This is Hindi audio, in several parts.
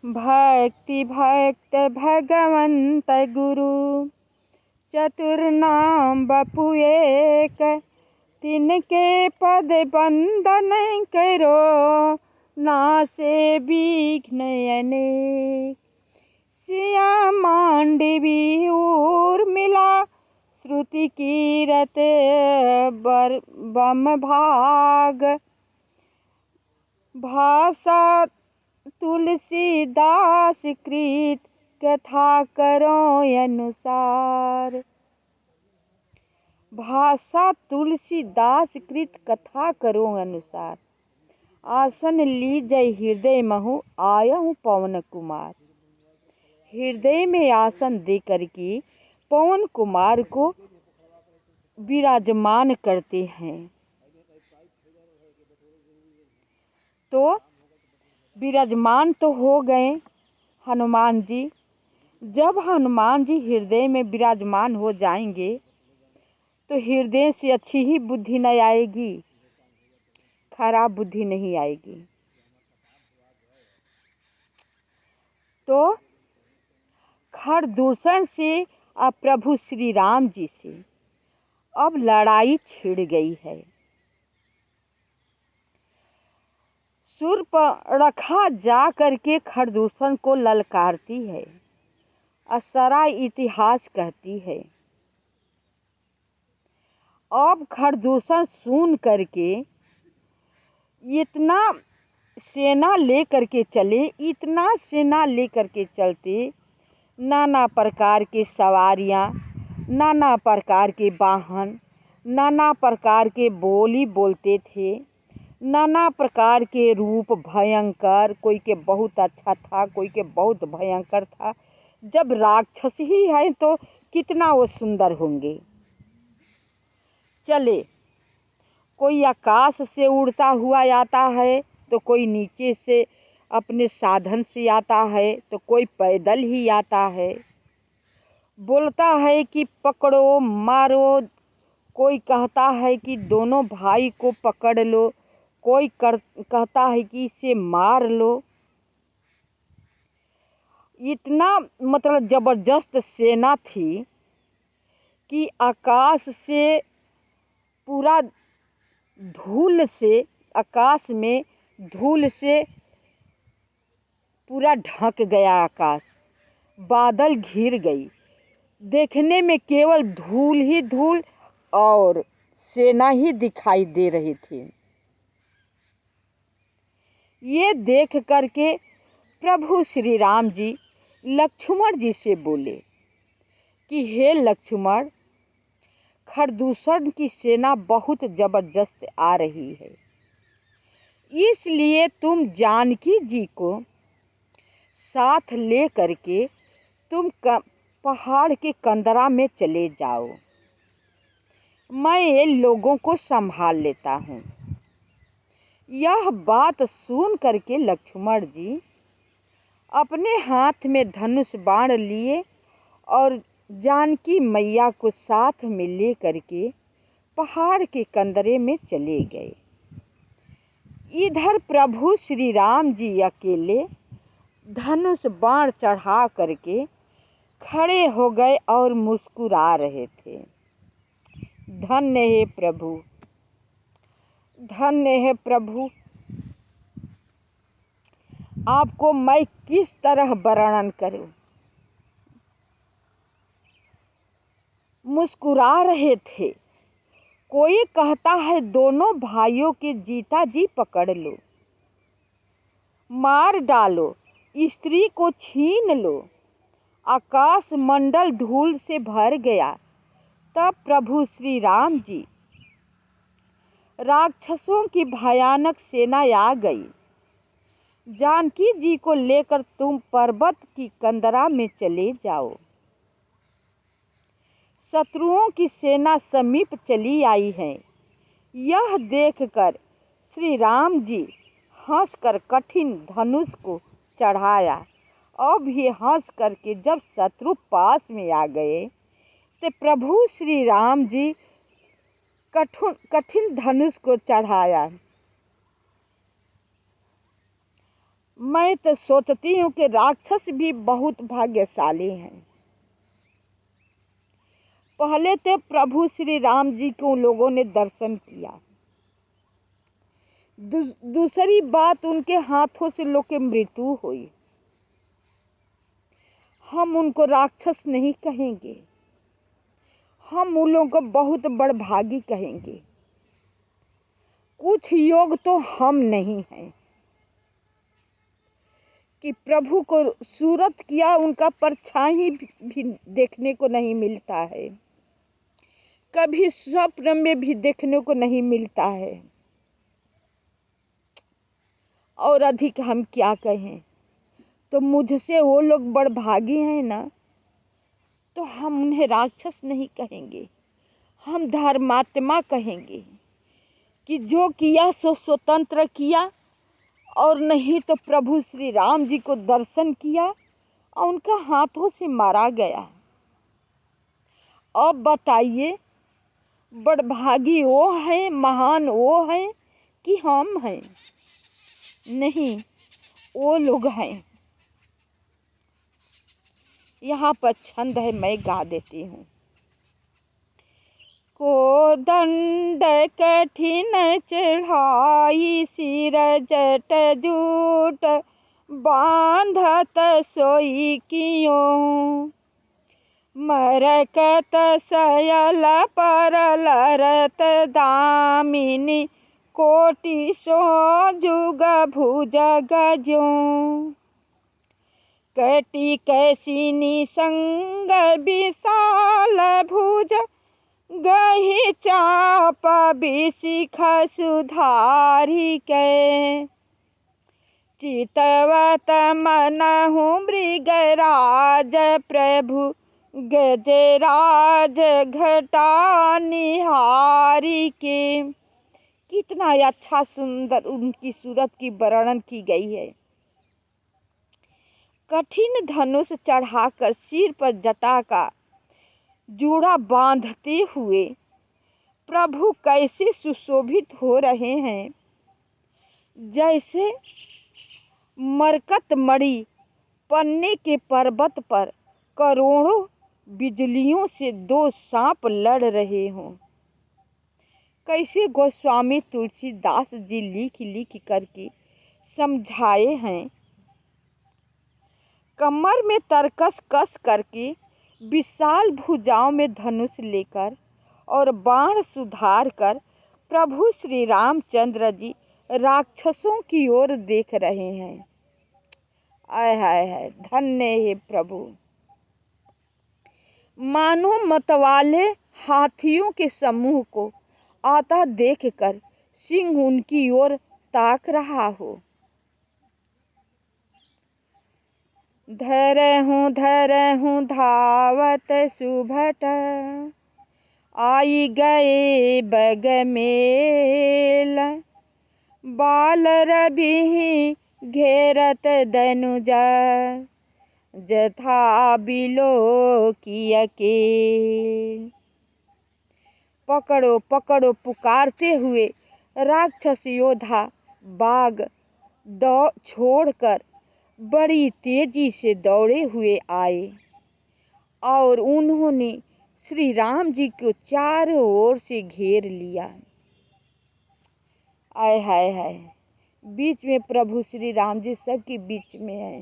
भक्ति भक्त भगवंत गुरु चतुर्नाम बपु एक। तिनके पद बंदन करो नासे विघ्न अनेक। सिया मांडवी उर्मिला श्रुति कीरत बम भाग। भाषा तुलसीदास कृत कथा करो अनुसार। भाषा तुलसीदास कृत कथा करो अनुसार। आसन लीजय हृदय महु आयहु पवन कुमार। हृदय में आसन दे करके पवन कुमार को विराजमान करते हैं। तो विराजमान तो हो गए हनुमान जी। जब हनुमान जी हृदय में विराजमान हो जाएंगे तो हृदय से अच्छी ही बुद्धि नहीं आएगी, खराब बुद्धि नहीं आएगी। तो खरदूषण से अब प्रभु श्री राम जी से अब लड़ाई छिड़ गई है। शूर्पणखा जा करके खरदूषण को ललकारती है और सारा इतिहास कहती है। अब खरदूषण सुन करके इतना सेना लेकर के चले, इतना सेना लेकर के चलते, नाना प्रकार के सवारियां, नाना प्रकार के वाहन, नाना प्रकार के बोली बोलते थे, नाना प्रकार के रूप भयंकर। कोई के बहुत अच्छा था, कोई के बहुत भयंकर था। जब राक्षस ही है तो कितना वो सुंदर होंगे। चले, कोई आकाश से उड़ता हुआ आता है तो कोई नीचे से अपने साधन से आता है तो कोई पैदल ही आता है। बोलता है कि पकड़ो मारो, कोई कहता है कि दोनों भाई को पकड़ लो, कोई कहता है कि इसे मार लो। इतना मतलब जबरदस्त सेना थी कि आकाश से पूरा धूल से, आकाश में धूल से पूरा ढक गया आकाश, बादल घिर गई। देखने में केवल धूल ही धूल और सेना ही दिखाई दे रही थी। ये देख करके प्रभु श्री राम जी लक्ष्मण जी से बोले कि हे लक्ष्मण, खरदूषण की सेना बहुत जबरदस्त आ रही है, इसलिए तुम जानकी जी को साथ ले करके तुम पहाड़ के कंदरा में चले जाओ, मैं ये लोगों को संभाल लेता हूँ। यह बात सुन करके लक्ष्मण जी अपने हाथ में धनुष बाण लिए और जानकी मैया को साथ में ले करके पहाड़ के कंदरे में चले गए। इधर प्रभु श्री राम जी अकेले धनुष बाण चढ़ा करके खड़े हो गए और मुस्कुरा रहे थे। धन्य है प्रभु, धन्य है प्रभु, आपको मैं किस तरह वर्णन करूं। मुस्कुरा रहे थे। कोई कहता है दोनों भाइयों के जीता जी पकड़ लो, मार डालो, स्त्री को छीन लो। आकाश मंडल धूल से भर गया। तब प्रभु श्री राम जी, राक्षसों की भयानक सेना आ गई। जानकी जी को लेकर तुम पर्वत की कंदरा में चले जाओ। शत्रुओं की सेना समीप चली आई है। यह देखकर श्री राम जी हंसकर कठिन धनुष को चढ़ाया। अब ये हंस करके जब शत्रु पास में आ गए तो प्रभु श्री राम जी कठिन धनुष को चढ़ाया। मैं तो सोचती हूँ कि राक्षस भी बहुत भाग्यशाली हैं। पहले तो प्रभु श्री राम जी को लोगों ने दर्शन किया, दूसरी बात उनके हाथों से लोग की मृत्यु हुई। हम उनको राक्षस नहीं कहेंगे, हम उन लोगों को बहुत बड़भागी कहेंगे। कुछ योग तो हम नहीं हैं कि प्रभु को सूरत किया, उनका परछाई भी देखने को नहीं मिलता है, कभी स्वप्न में भी देखने को नहीं मिलता है। और अधिक हम क्या कहें। तो मुझसे वो लोग बड़भागी हैं ना, तो हम उन्हें राक्षस नहीं कहेंगे, हम धर्मात्मा कहेंगे कि जो किया सो स्वतंत्र किया, और नहीं तो प्रभु श्री राम जी को दर्शन किया और उनका हाथों से मारा गया। अब बताइए, बड़भागी वो है, महान वो है कि हम हैं? नहीं, वो लोग हैं। यहाँ पर छंद है, मैं गा देती हूँ। को दंड कठिन चढ़ाई, सिर जट जूट बांधत सोई कियो, मरकत सयल पर लरत दामिनी, कोटि सो जुग भुज गजो, कटी कैसिनी संग विशाल भुज, गही चाप बिशिख सुधारी के, चितवत मनहु मृगराज प्रभु, गजराज घटा निहारी के। कितना अच्छा सुंदर उनकी सूरत की वर्णन की गई है। कठिन धनुष चढ़ाकर सिर पर जटा का जूड़ा बांधते हुए प्रभु कैसे सुशोभित हो रहे हैं, जैसे मरकत मणि पन्ने के पर्वत पर करोड़ों बिजलियों से दो सांप लड़ रहे हों। कैसे गोस्वामी तुलसीदास जी लिख लिख करके समझाए हैं। कमर में तरकस कस करके, विशाल भुजाओं में धनुष लेकर और बाण सुधार कर प्रभु श्री रामचंद्र जी राक्षसों की ओर देख रहे हैं। आय हाय हाय, धन्य है प्रभु। मानो मतवाले हाथियों के समूह को आता देखकर सिंह उनकी ओर ताक रहा हो। धरहूँ धावत सुभट, आई गए बग मेल, बाल रवि घेरत दनुजा, जथा बिलो की अकेल। पकड़ो पकड़ो पुकारते हुए राक्षस योद्धा बाघ छोड़कर बड़ी तेजी से दौड़े हुए आए और उन्होंने श्री राम जी को चारों ओर से घेर लिया। आय हाय हाय, बीच में प्रभु श्री राम जी सबके बीच में है।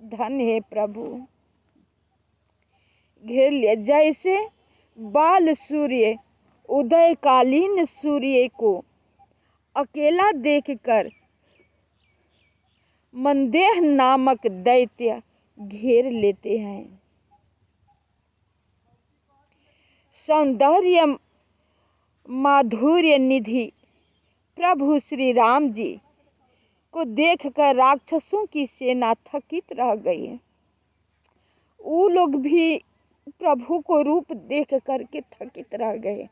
धन्य है प्रभु। घेर लिया, जैसे बाल सूर्य उदयकालीन सूर्य को अकेला देखकर मंदेह नामक दैत्य घेर लेते हैं। सौंदर्य माधुर्य निधि प्रभु श्री राम जी को देखकर राक्षसों की सेना थकित रह गई। वो लोग भी प्रभु को रूप देख करके थकित रह गए।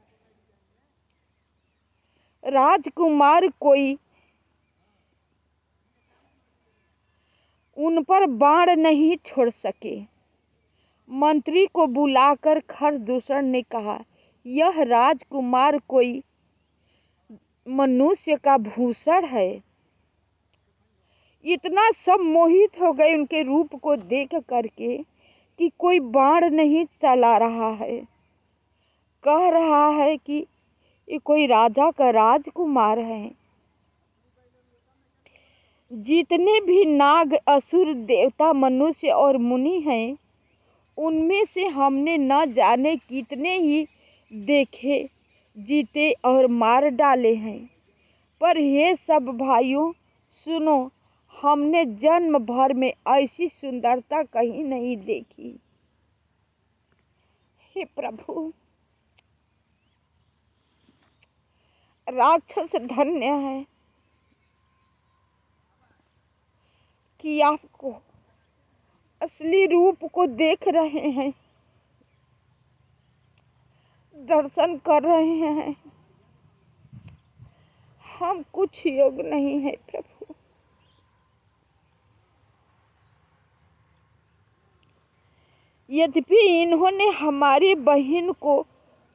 राजकुमार कोई उन पर बाण नहीं छोड़ सके। मंत्री को बुलाकर खरदूषण ने कहा, यह राजकुमार कोई मनुष्य का भूषण है, इतना सब मोहित हो गए उनके रूप को देख करके कि कोई बाण नहीं चला रहा है। कह रहा है कि ये कोई राजा का राजकुमार है। जितने भी नाग, असुर, देवता, मनुष्य और मुनि हैं, उनमें से हमने न जाने कितने ही देखे, जीते और मार डाले हैं। पर ये सब भाइयों सुनो, हमने जन्म भर में ऐसी सुंदरता कहीं नहीं देखी। हे प्रभु, राक्षस धन्य है कि आपको असली रूप को देख रहे हैं, दर्शन कर रहे हैं। हम कुछ योग नहीं है प्रभु। यद्यपि इन्होंने हमारी बहन को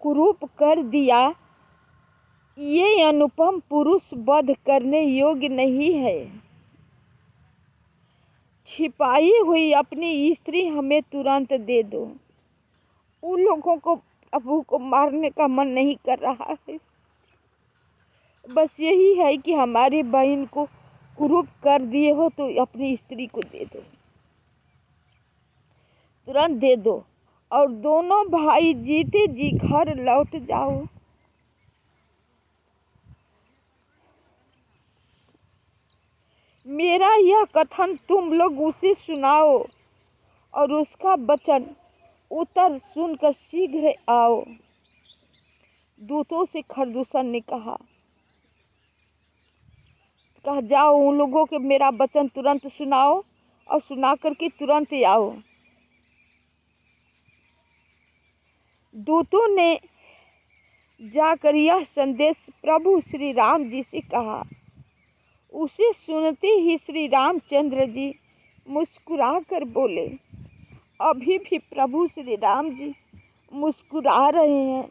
कुरूप कर दिया, ये अनुपम पुरुष वध करने योग्य नहीं है। छिपाई हुई अपनी स्त्री हमें तुरंत दे दो। उन लोगों को प्रभु को मारने का मन नहीं कर रहा है, बस यही है कि हमारी बहन को कुरूप कर दिए हो तो अपनी स्त्री को दे दो, तुरंत दे दो और दोनों भाई जीते जी घर लौट जाओ। मेरा यह कथन तुम लोग उसे सुनाओ और उसका वचन उत्तर सुनकर शीघ्र आओ। दूतों से खरदूषण ने कहा जाओ उन लोगों के मेरा वचन तुरंत सुनाओ और सुना करके तुरंत आओ। दूतों ने जाकर यह संदेश प्रभु श्री राम जी से कहा। उसे सुनते ही श्री रामचंद्र जी मुस्कुरा कर बोले। अभी भी प्रभु श्री राम जी मुस्कुरा रहे हैं।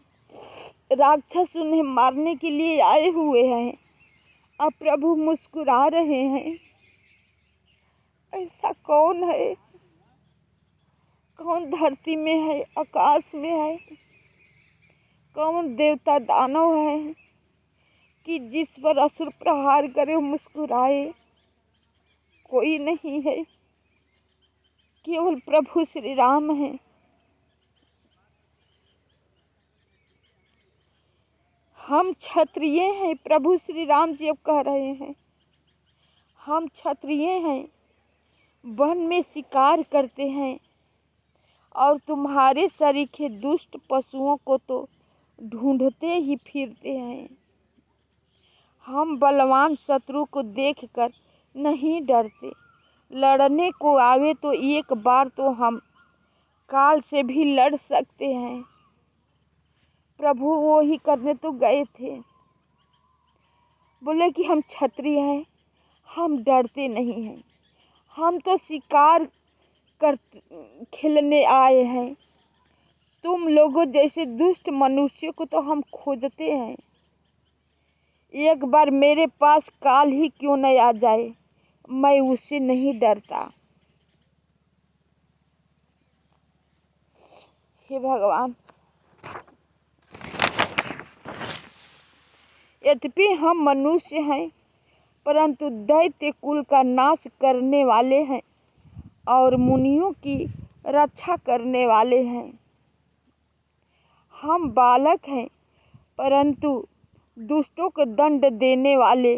राक्षस उन्हें मारने के लिए आए हुए हैं, अब प्रभु मुस्कुरा रहे हैं। ऐसा कौन है? कौन धरती में है, आकाश में है? कौन देवता दानव है कि जिस पर असुर प्रहार करे मुस्कुराए? कोई नहीं है, केवल प्रभु श्री राम हैं। हम क्षत्रिय हैं, प्रभु श्री राम जी अब कह रहे हैं। हम क्षत्रिय हैं, वन में शिकार करते हैं और तुम्हारे सरीखे दुष्ट पशुओं को तो ढूंढते ही फिरते हैं। हम बलवान शत्रु को देखकर नहीं डरते। लड़ने को आवे तो एक बार तो हम काल से भी लड़ सकते हैं। प्रभु वो ही करने तो गए थे। बोले कि हम क्षत्रिय हैं, हम डरते नहीं हैं। हम तो शिकार कर खेलने आए हैं। तुम लोगों जैसे दुष्ट मनुष्यों को तो हम खोजते हैं। एक बार मेरे पास काल ही क्यों न आ जाए, मैं उससे नहीं डरता। हे भगवान, यद्यपि हम मनुष्य हैं, परंतु दैत्य कुल का नाश करने वाले हैं और मुनियों की रक्षा करने वाले हैं। हम बालक हैं, परंतु दुष्टों को दंड देने वाले।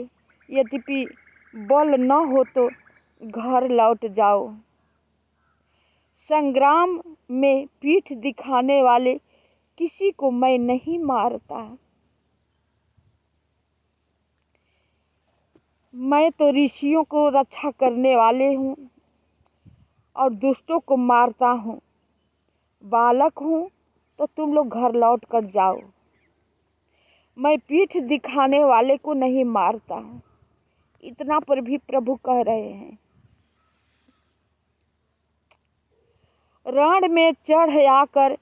यद्यपि बल न हो तो घर लौट जाओ। संग्राम में पीठ दिखाने वाले किसी को मैं नहीं मारता। मैं तो ऋषियों को रक्षा करने वाले हूँ और दुष्टों को मारता हूँ। बालक हूँ तो तुम लोग घर लौट कर जाओ। मैं पीठ दिखाने वाले को नहीं मारता। इतना पर भी प्रभु कह रहे हैं। रण में चढ़ आकर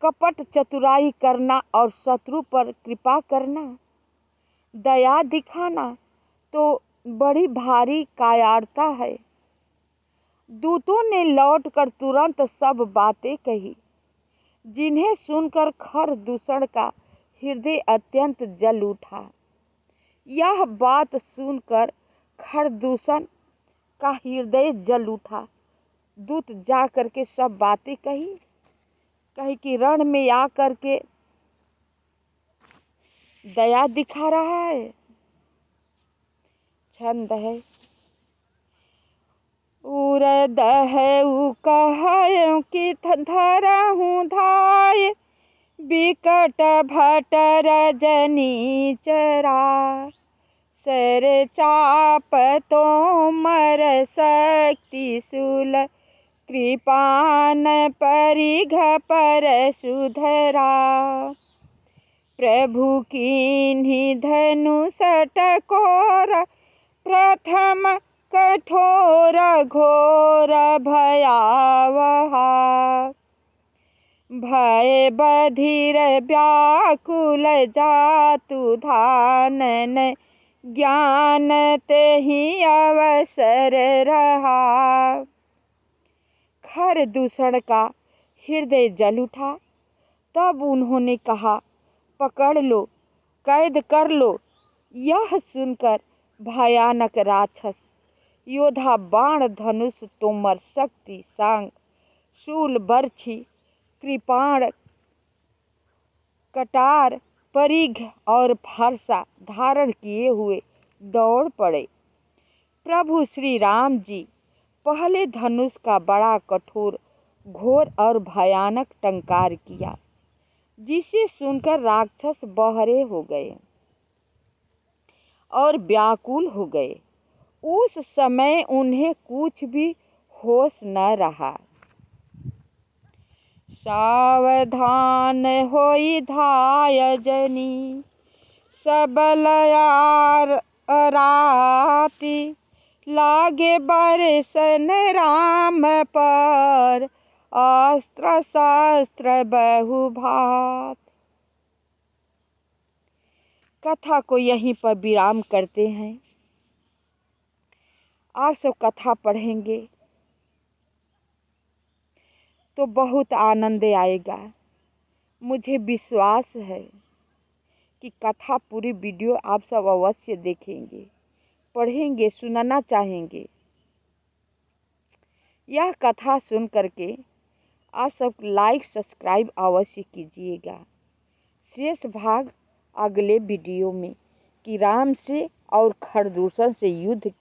कपट चतुराई करना और शत्रु पर कृपा करना, दया दिखाना तो बड़ी भारी कायरता है। दूतों ने लौटकर तुरंत सब बातें कही, जिन्हें सुनकर खरदूषण का हृदय अत्यंत जल उठा। यह बात सुनकर खरदूषण का हृदय जल उठा। दूत जा करके सब बातें कही कि रण में आकर के दया दिखा रहा है। छंद है, उरद है उ कहयो कि धरहूँ धाय, बिकट भट रजनी चरा, सर चाप तोमर शक्ति शूल, कृपान परिघ पर सुधरा, प्रभु कीन्ही धनुष टकोर, प्रथम कठोर घोर भयावहा, भय बधिर व्याकुल जातु धानन, ज्ञान तेहि अवसर रहा। खरदूषण का हृदय जल उठा। तब उन्होंने कहा, पकड़ लो, कैद कर लो। यह सुनकर भयानक राक्षस योद्धा बाण धनुष तोमर शक्ति सांग शूल बर्छी कृपाण कटार परिघ और फरसा धारण किए हुए दौड़ पड़े। प्रभु श्री राम जी पहले धनुष का बड़ा कठोर घोर और भयानक टंकार किया, जिसे सुनकर राक्षस बहरे हो गए और व्याकुल हो गए। उस समय उन्हें कुछ भी होश न रहा। सावधान होई धाय जनी, सबल राती, लागे बरसन राम पर, अस्त्र शस्त्र बहुभात। कथा को यहीं पर विराम करते हैं। आप सब कथा पढ़ेंगे तो बहुत आनंद आएगा। मुझे विश्वास है कि कथा पूरी वीडियो आप सब अवश्य देखेंगे, पढ़ेंगे, सुनना चाहेंगे। यह कथा सुन करके आप सब लाइक सब्सक्राइब अवश्य कीजिएगा। शेष भाग अगले वीडियो में कि राम से और खरदूषण से युद्ध